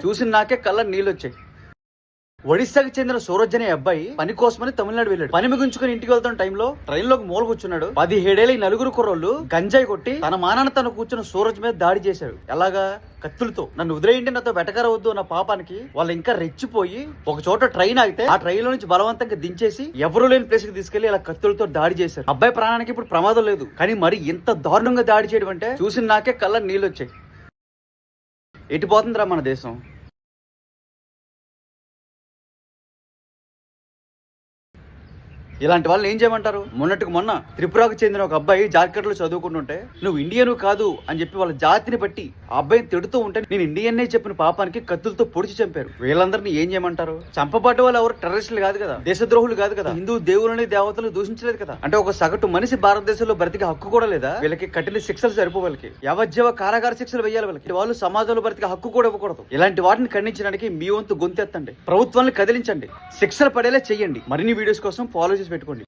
చూసిన నాకే కళ్ళ నీళ్ళు వచ్చాయి. ఒడిశాకి చెందిన సూరజ్ అనే అబ్బాయి పని కోసమని తమిళనాడు వెళ్ళాడు. పని ముగించుకుని ఇంటికి వెళ్తున్న టైంలో ట్రైన్ లోకి మూల కూర్చున్నాడు. 17 ఏళ్ల నలుగురు కుర్రోళ్ళు గంజాయి కొట్టి తన మానాన్న తను కూర్చున్న సూరజ్ మీద దాడి చేశారు. ఎలాగా? కత్తులతో. నన్ను వదిలేయండి, నాతో వెటకరవద్దు అన్న పాపానికి వాళ్ళు ఇంకా రెచ్చిపోయి ఒక చోట ట్రైన్ ఆగితే ఆ ట్రైన్ లో నుంచి బలవంతంగా దించేసి ఎవరు లేని ప్లేస్ కి తీసుకెళ్లి ఇలా కత్తులతో దాడి చేశారు. అబ్బాయి ప్రాణానికి ఇప్పుడు ప్రమాదం లేదు, కానీ మరి ఇంత దారుణంగా దాడి చేయడం అంటే చూసిన నాకే కళ్ళ నీళ్ళు వచ్చాయి. ఎటుపోతుందిరా మన దేశం? ఇలాంటి వాళ్ళని ఏం చేయమంటారు? మొన్నటికి మొన్న త్రిపురకు చెందిన ఒక అబ్బాయి జార్ఖండ్ లో చదువుకుంటుంటే నువ్వు ఇండియన్ కాదు అని చెప్పి వాళ్ళ జాతిని బట్టి ఆ అబ్బాయిని తిడుతూ ఉంటే నేను ఇండియన్నే చెప్పిన పాపానికి కత్తులతో పొడిచి చంపారు. వీళ్ళందరినీ ఏం చేయమంటారు? చంపబడ్డ వాళ్ళు ఎవరు టెర్రరిస్టులు కాదు కదా, దేశద్రోహులు కాదు కదా, హిందూ దేవులని దేవతలు దూషించలేదు కదా. అంటే ఒక సగటు మనిషి భారతదేశంలో బ్రతికే హక్కు కూడా లేదా? వీళ్ళకి కఠిన శిక్షలు సరిపో, వాళ్ళకి యావజ్జీవ కారాగార శిక్షలు వేయాలి. వాళ్ళకి వాళ్ళు సమాజంలో బ్రతికే హక్కు కూడా ఇవ్వకూడదు. ఇలాంటి వాటిని ఖండించడానికి మీ వంతు గొంతెత్తండి, ప్రభుత్వాన్ని కదిలించండి, శిక్షలు పడేలా చెయ్యండి. మరిన్ని వీడియోస్ కోసం ఫాలో చేసి పెట్టుకోండి.